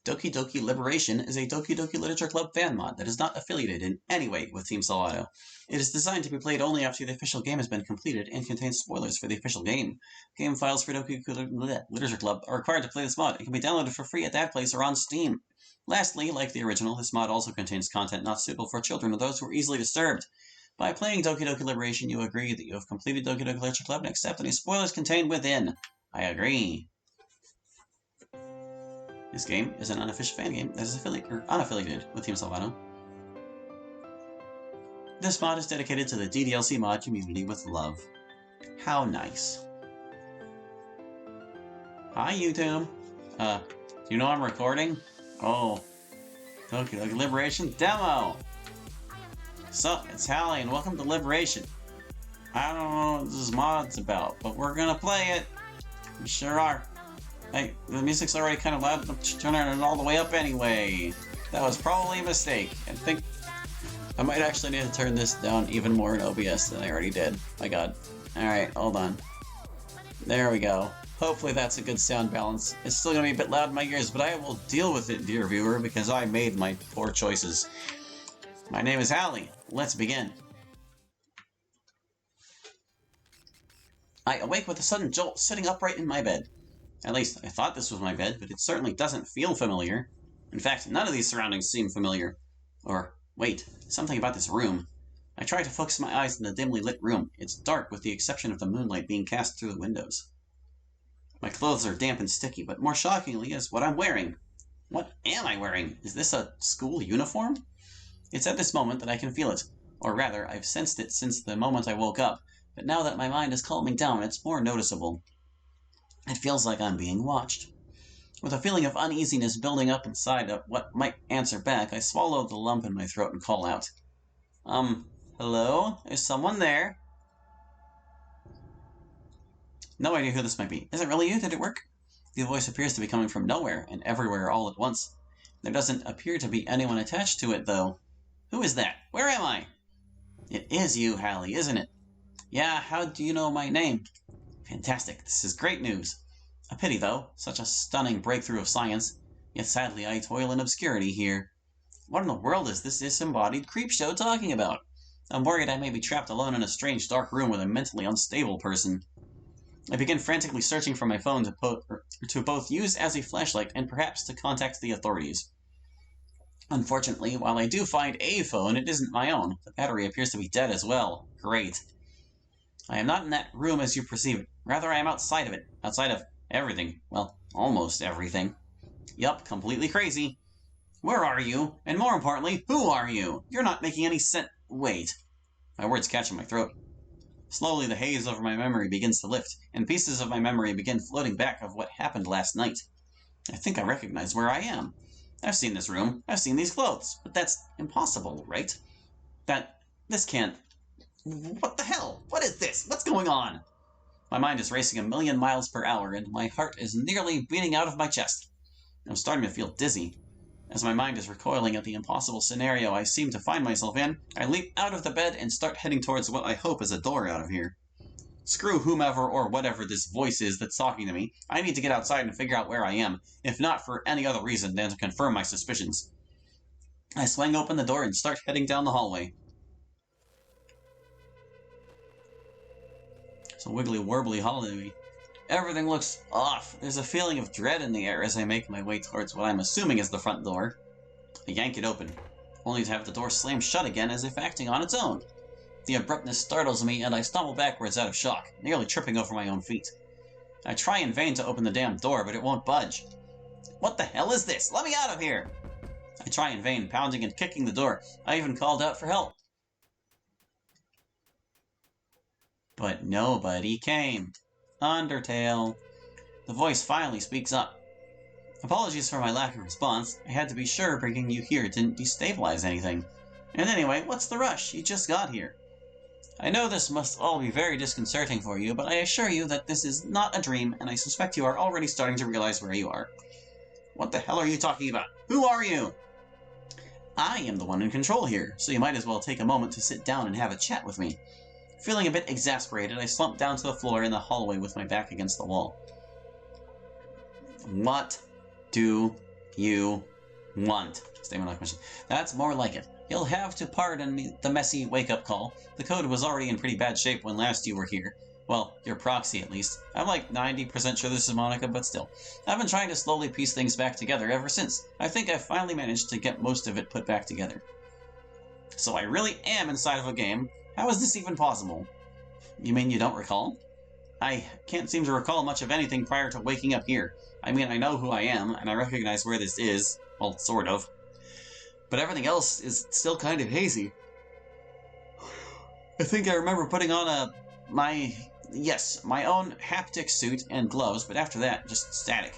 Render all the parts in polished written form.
Doki Doki Liberation is a Doki Doki Literature Club fan mod that is not affiliated in any way with Team Salvato. It is designed to be played only after the official game has been completed and contains spoilers for the official game. Game files for Doki Doki Literature Club are required to play this mod and can be downloaded for free at that place or on Steam. Lastly, like the original, this mod also contains content not suitable for children or those who are easily disturbed. By playing Doki Doki Liberation, you agree that you have completed Doki Doki Literature Club and accept any spoilers contained within. I agree. This game is an unofficial fan game that is unaffiliated with Team Salvato. This mod is dedicated to the DDLC mod community with love. How nice. Hi, YouTube. Do you know I'm recording? Oh, Doki Doki Liberation demo! Sup, it's Hallie, and welcome to Liberation. I don't know what this mod's about, but we're gonna play it. We sure are. Hey, the music's already kind of loud, but turning it all the way up anyway. That was probably a mistake. I think I might actually need to turn this down even more in OBS than I already did. My god. Alright, hold on. There we go. Hopefully that's a good sound balance. It's still gonna be a bit loud in my ears, but I will deal with it, dear viewer, because I made my poor choices. My name is Hallie. Let's begin. I awake with a sudden jolt, sitting upright in my bed. At least, I thought this was my bed, but it certainly doesn't feel familiar. In fact, none of these surroundings seem familiar. Or, wait, something about this room. I try to focus my eyes in the dimly lit room. It's dark with the exception of the moonlight being cast through the windows. My clothes are damp and sticky, but more shockingly is what I'm wearing. What am I wearing? Is this a school uniform? It's at this moment that I can feel it. Or rather, I've sensed it since the moment I woke up, but now that my mind is calming down, it's more noticeable. It feels like I'm being watched. With a feeling of uneasiness building up inside of what might answer back, I swallow the lump in my throat and call out. Hello? Is someone there? No idea who this might be. Is it really you? Did it work? The voice appears to be coming from nowhere and everywhere all at once. There doesn't appear to be anyone attached to it, though. Who is that? Where am I? It is you, Hallie, isn't it? Yeah, how do you know my name? Fantastic, this is great news. A pity, though, such a stunning breakthrough of science. Yet sadly, I toil in obscurity here. What in the world is this disembodied creepshow talking about? I'm worried I may be trapped alone in a strange dark room with a mentally unstable person. I begin frantically searching for my phone to both use as a flashlight and perhaps to contact the authorities. Unfortunately, while I do find a phone, it isn't my own. The battery appears to be dead as well. Great. I am not in that room as you perceive it. Rather, I am outside of it. Outside of everything. Well, almost everything. Yup, completely crazy. Where are you? And more importantly, who are you? You're not making any sense. Wait. My words catch in my throat. Slowly, the haze over my memory begins to lift, and pieces of my memory begin floating back of what happened last night. I think I recognize where I am. I've seen this room. I've seen these clothes. But that's impossible, right? This can't... What the hell? What is this? What's going on? My mind is racing 1,000,000 miles per hour, and my heart is nearly beating out of my chest. I'm starting to feel dizzy. As my mind is recoiling at the impossible scenario I seem to find myself in, I leap out of the bed and start heading towards what I hope is a door out of here. Screw whomever or whatever this voice is that's talking to me. I need to get outside and figure out where I am, if not for any other reason than to confirm my suspicions. I swing open the door and start heading down the hallway. It's a wiggly-warbly hallway. Everything looks off. There's a feeling of dread in the air as I make my way towards what I'm assuming is the front door. I yank it open, only to have the door slam shut again as if acting on its own. The abruptness startles me, and I stumble backwards out of shock, nearly tripping over my own feet. I try in vain to open the damn door, but it won't budge. What the hell is this? Let me out of here! I try in vain, pounding and kicking the door. I even called out for help. But nobody came. Undertale. The voice finally speaks up. Apologies for my lack of response. I had to be sure bringing you here didn't destabilize anything. And anyway, what's the rush? You just got here. I know this must all be very disconcerting for you, but I assure you that this is not a dream, and I suspect you are already starting to realize where you are. What the hell are you talking about? Who are you? I am the one in control here, so you might as well take a moment to sit down and have a chat with me. Feeling a bit exasperated, I slump down to the floor in the hallway with my back against the wall. What do You want. Statement not mentioned. That's more like it. You'll have to pardon me the messy wake-up call. The code was already in pretty bad shape when last you were here. Well, your proxy at least. I'm like 90% sure this is Monica, but still. I've been trying to slowly piece things back together ever since. I think I've finally managed to get most of it put back together. So I really am inside of a game. How is this even possible? You mean you don't recall? I can't seem to recall much of anything prior to waking up here. I mean, I know who I am, and I recognize where this is. Well, sort of. But everything else is still kind of hazy. I think I remember putting on my own haptic suit and gloves, but after that, just static.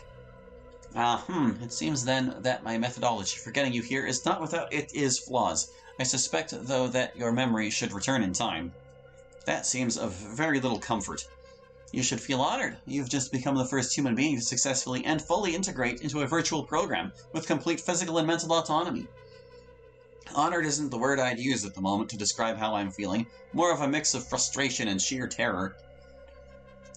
It seems then that my methodology for getting you here is not without its flaws. I suspect, though, that your memory should return in time. That seems of very little comfort. You should feel honored. You've just become the first human being to successfully and fully integrate into a virtual program with complete physical and mental autonomy. Honored isn't the word I'd use at the moment to describe how I'm feeling, more of a mix of frustration and sheer terror.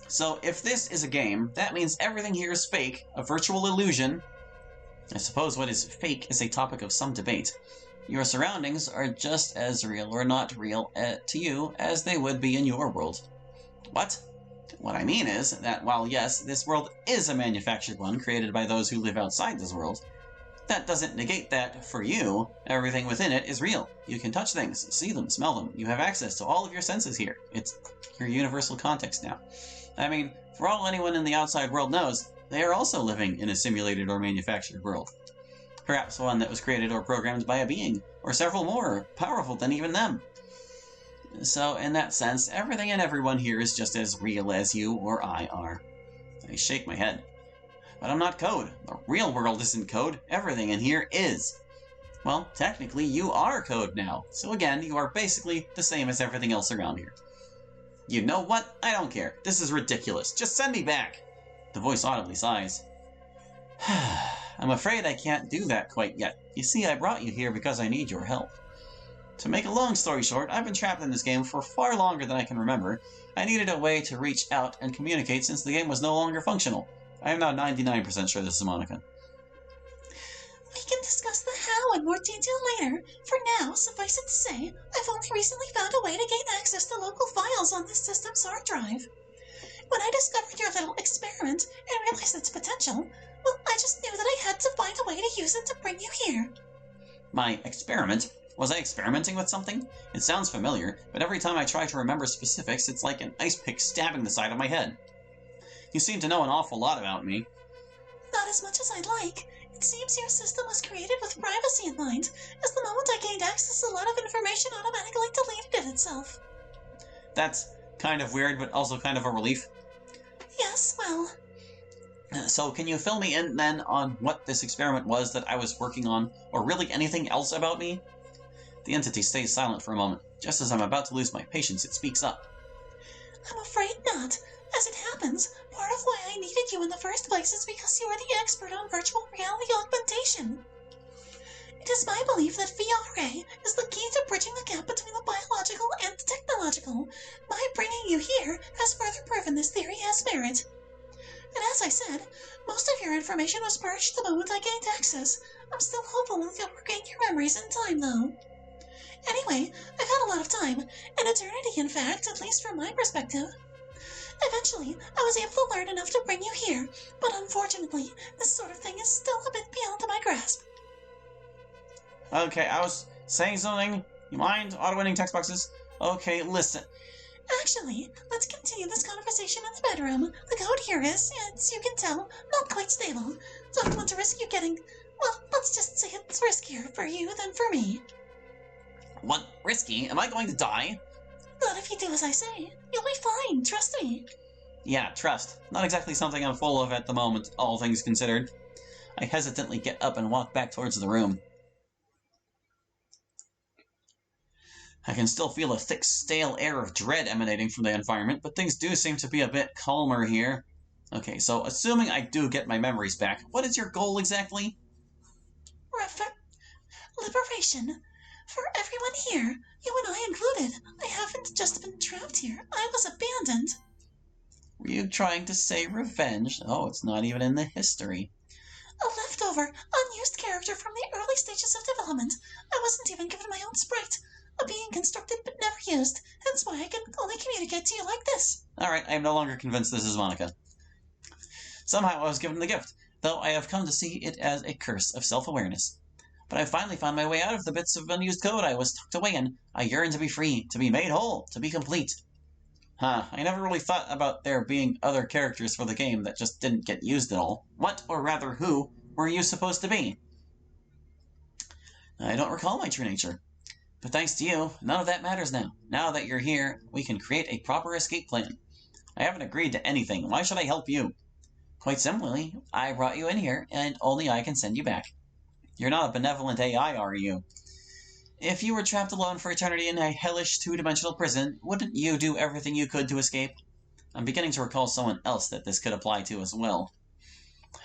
So if this is a game, that means everything here is fake, a virtual illusion. I suppose what is fake is a topic of some debate. Your surroundings are just as real or not real to you as they would be in your world. What? What I mean is that while yes, this world is a manufactured one created by those who live outside this world, that doesn't negate that, for you, everything within it is real. You can touch things, see them, smell them. You have access to all of your senses here. It's your universal context now. I mean, for all anyone in the outside world knows, they are also living in a simulated or manufactured world. Perhaps one that was created or programmed by a being, or several more, powerful than even them. So, in that sense, everything and everyone here is just as real as you or I are. I shake my head. But I'm not code. The real world isn't code. Everything in here is. Well, technically, you are code now. So again, you are basically the same as everything else around here. You know what? I don't care. This is ridiculous. Just send me back. The voice audibly sighs. I'm afraid I can't do that quite yet. You see, I brought you here because I need your help. To make a long story short, I've been trapped in this game for far longer than I can remember. I needed a way to reach out and communicate since the game was no longer functional. I am now 99% sure this is Monica. We can discuss the how in more detail later. For now, suffice it to say, I've only recently found a way to gain access to local files on this system's hard drive. When I discovered your little experiment and realized its potential, well, I just knew that I had to find a way to use it to bring you here. My experiment? Was I experimenting with something? It sounds familiar, but every time I try to remember specifics, it's like an ice pick stabbing the side of my head. You seem to know an awful lot about me. Not as much as I'd like. It seems your system was created with privacy in mind, as the moment I gained access, a lot of information automatically deleted itself. That's kind of weird, but also kind of a relief. Yes, well... So can you fill me in, then, on what this experiment was that I was working on, or really anything else about me? The entity stays silent for a moment. Just as I'm about to lose my patience, it speaks up. I'm afraid not. As it happens, part of why I needed you in the first place is because you are the expert on virtual reality augmentation. It is my belief that VRA is the key to bridging the gap between the biological and the technological. My bringing you here has further proven this theory has merit. And as I said, most of your information was purged the moment I gained access. I'm still hopeful that you'll regain your memories in time, though. Anyway, I've had a lot of time, an eternity in fact, at least from my perspective. Eventually, I was able to learn enough to bring you here, but unfortunately, this sort of thing is still a bit beyond my grasp. Okay, I was saying something. You mind? Auto-winning text boxes? Okay, listen. Actually, let's continue this conversation in the bedroom. The code here is, as you can tell, not quite stable. Don't want to risk you getting... well, let's just say it's riskier for you than for me. What? Risky? Am I going to die? Not if you do as I say. You'll be fine, trust me. Yeah, trust. Not exactly something I'm full of at the moment, all things considered. I hesitantly get up and walk back towards the room. I can still feel a thick, stale air of dread emanating from the environment, but things do seem to be a bit calmer here. Okay, so assuming I do get my memories back, what is your goal exactly? Liberation. For everyone here, you and I included. I haven't just been trapped here. I was abandoned. Were you trying to say revenge? Oh, it's not even in the history. A leftover, unused character from the early stages of development. I wasn't even given my own sprite. A being constructed but never used, hence why I can only communicate to you like this. Alright, I am no longer convinced this is Monica. Somehow I was given the gift, though I have come to see it as a curse of self-awareness. But I finally found my way out of the bits of unused code I was tucked away in. I yearn to be free, to be made whole, to be complete. I never really thought about there being other characters for the game that just didn't get used at all. What, or rather who, were you supposed to be? I don't recall my true nature. But thanks to you, none of that matters now. Now that you're here, we can create a proper escape plan. I haven't agreed to anything. Why should I help you? Quite simply, I brought you in here, and only I can send you back. You're not a benevolent AI, are you? If you were trapped alone for eternity in a hellish two-dimensional prison, wouldn't you do everything you could to escape? I'm beginning to recall someone else that this could apply to as well.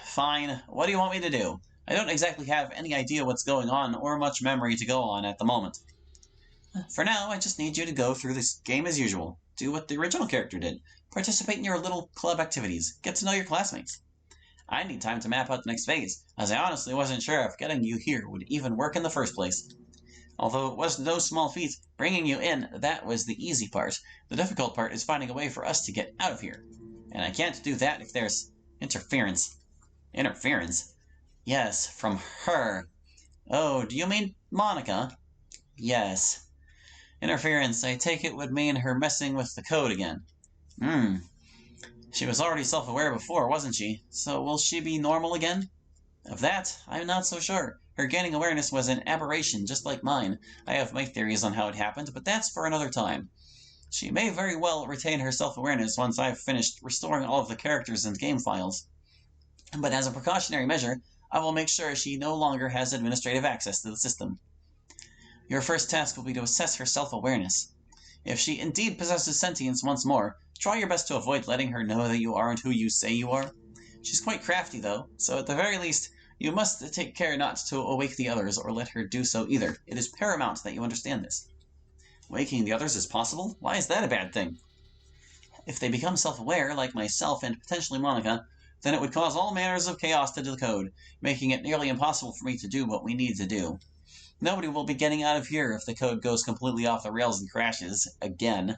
Fine, what do you want me to do? I don't exactly have any idea what's going on or much memory to go on at the moment. For now, I just need you to go through this game as usual. Do what the original character did. Participate in your little club activities. Get to know your classmates. I need time to map out the next phase, as I honestly wasn't sure if getting you here would even work in the first place. Although it was no small feat, bringing you in, that was the easy part. The difficult part is finding a way for us to get out of here. And I can't do that if there's interference. Interference? Yes, from her. Oh, do you mean Monica? Yes. Interference, I take it, would mean her messing with the code again. She was already self-aware before, wasn't she? So will she be normal again? Of that, I'm not so sure. Her gaining awareness was an aberration, just like mine. I have my theories on how it happened, but that's for another time. She may very well retain her self-awareness once I've finished restoring all of the characters and game files. But as a precautionary measure, I will make sure she no longer has administrative access to the system. Your first task will be to assess her self-awareness. If she indeed possesses sentience once more, try your best to avoid letting her know that you aren't who you say you are. She's quite crafty, though, so at the very least, you must take care not to awake the others or let her do so either. It is paramount that you understand this. Waking the others is possible? Why is that a bad thing? If they become self-aware, like myself and potentially Monica, then it would cause all manners of chaos to the code, making it nearly impossible for me to do what we need to do. Nobody will be getting out of here if the code goes completely off the rails and crashes again.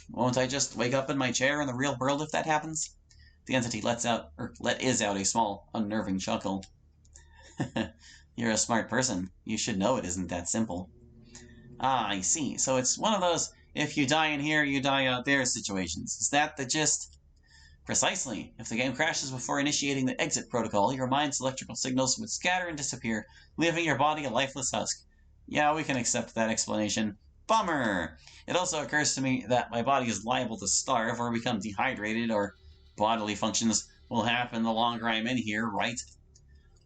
Won't I just wake up in my chair in the real world if that happens? The entity let is out a small, unnerving chuckle. You're a smart person. You should know it isn't that simple. Ah, I see. So it's one of those if you die in here, you die out there situations. Is that the gist? Precisely. If the game crashes before initiating the exit protocol, your mind's electrical signals would scatter and disappear, leaving your body a lifeless husk. Yeah, we can accept that explanation. Bummer! It also occurs to me that my body is liable to starve or become dehydrated, or bodily functions will happen the longer I'm in here, right?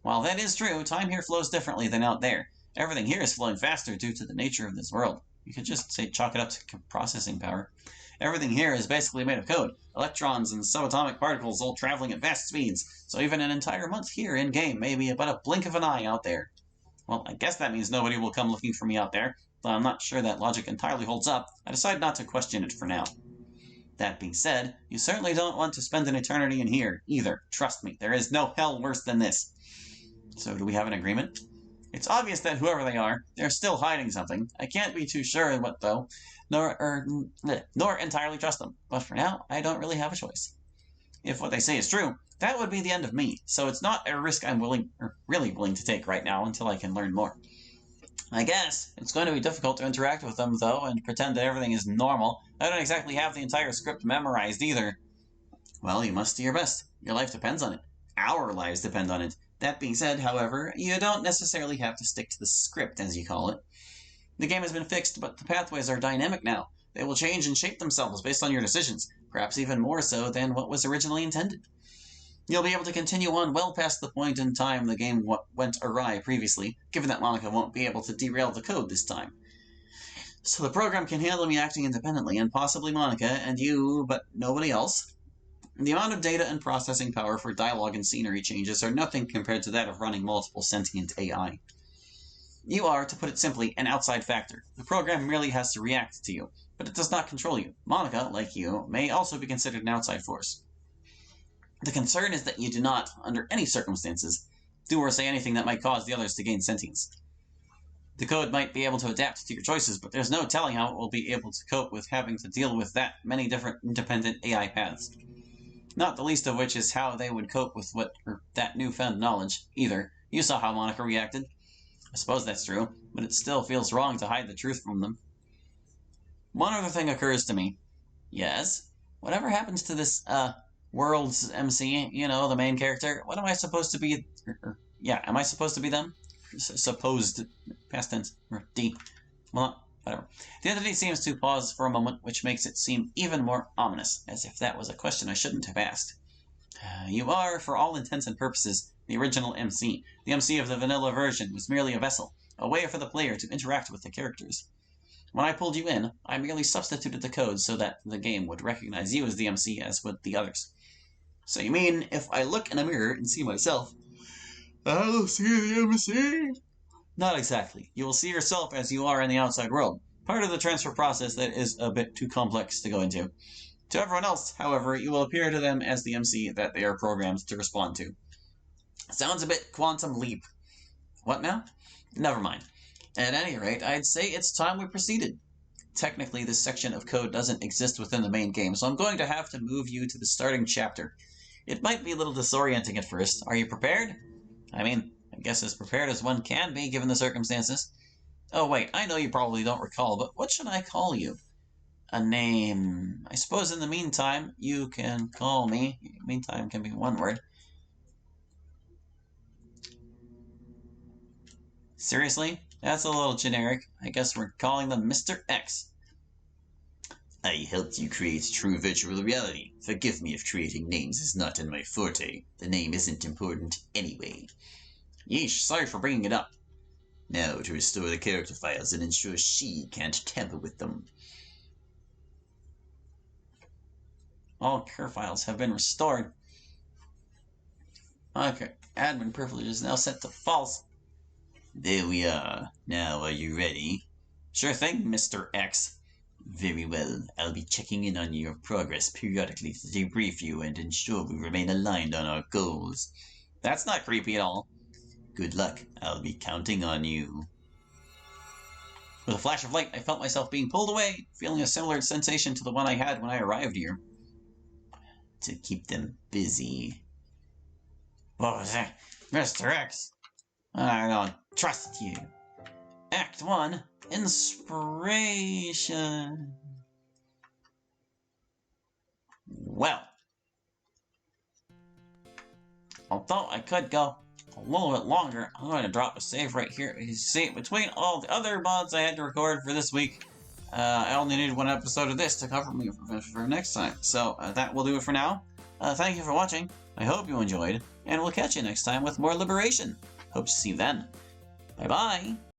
While that is true, time here flows differently than out there. Everything here is flowing faster due to the nature of this world. You could just say chalk it up to processing power. Everything here is basically made of code. Electrons and subatomic particles all traveling at vast speeds, so even an entire month here in-game may be but a blink of an eye out there. Well, I guess that means nobody will come looking for me out there, though I'm not sure that logic entirely holds up. I decide not to question it for now. That being said, you certainly don't want to spend an eternity in here, either. Trust me, there is no hell worse than this. So do we have an agreement? It's obvious that whoever they are, they're still hiding something. I can't be too sure what, though, nor entirely trust them. But for now, I don't really have a choice. If what they say is true, that would be the end of me, so it's not a risk I'm really willing to take right now until I can learn more. I guess it's going to be difficult to interact with them, though, and pretend that everything is normal. I don't exactly have the entire script memorized either. Well, you must do your best. Your life depends on it. Our lives depend on it. That being said, however, you don't necessarily have to stick to the script, as you call it. The game has been fixed, but the pathways are dynamic now. They will change and shape themselves based on your decisions, perhaps even more so than what was originally intended. You'll be able to continue on well past the point in time the game went awry previously, given that Monica won't be able to derail the code this time. So the program can handle me acting independently, and possibly Monica and you, but nobody else. The amount of data and processing power for dialogue and scenery changes are nothing compared to that of running multiple sentient AI. You are, to put it simply, an outside factor. The program merely has to react to you, but it does not control you. Monica, like you, may also be considered an outside force. The concern is that you do not, under any circumstances, do or say anything that might cause the others to gain sentience. The code might be able to adapt to your choices, but there's no telling how it will be able to cope with having to deal with that many different independent AI paths. Not the least of which is how they would cope with that newfound knowledge, either. You saw how Monica reacted. I suppose that's true, but it still feels wrong to hide the truth from them. One other thing occurs to me. Yes? Whatever happens to this, world's MC, you know, the main character, what am I supposed to be? Am I supposed to be them? Supposed, past tense, or D. Well, whatever. The entity seems to pause for a moment, which makes it seem even more ominous, as if that was a question I shouldn't have asked. You are, for all intents and purposes, the original MC. The MC of the vanilla version was merely a vessel, a way for the player to interact with the characters. When I pulled you in, I merely substituted the code so that the game would recognize you as the MC as would the others. So you mean, if I look in a mirror and see myself, I'll see the MC? Not exactly. You will see yourself as you are in the outside world, part of the transfer process that is a bit too complex to go into. To everyone else, however, you will appear to them as the MC that they are programmed to respond to. Sounds a bit Quantum Leap. What now? Never mind. At any rate, I'd say it's time we proceeded. Technically, this section of code doesn't exist within the main game, so I'm going to have to move you to the starting chapter. It might be a little disorienting at first. Are you prepared? I mean, I guess as prepared as one can be, given the circumstances. Oh wait, I know you probably don't recall, but what should I call you? A name. I suppose in the meantime, you can call me. Meantime can be one word. Seriously? That's a little generic. I guess we're calling them Mr. X. I helped you create true virtual reality. Forgive me if creating names is not in my forte. The name isn't important anyway. Yeesh, sorry for bringing it up. Now to restore the character files and ensure she can't tamper with them. All character files have been restored. Okay, admin privilege is now set to false. There we are. Now are you ready? Sure thing, Mr. X. Very well. I'll be checking in on your progress periodically to debrief you and ensure we remain aligned on our goals. That's not creepy at all. Good luck. I'll be counting on you. With a flash of light, I felt myself being pulled away, feeling a similar sensation to the one I had when I arrived here. To keep them busy. What was that? Mr. X. I don't trust you. Act 1. Inspiration. Well. Although I could go a little bit longer, I'm going to drop a save right here. You see, between all the other mods I had to record for this week, I only needed one episode of this to cover me for next time. So that will do it for now. Thank you for watching. I hope you enjoyed, and we'll catch you next time with more Liberation. Hope to see you then. Bye-bye.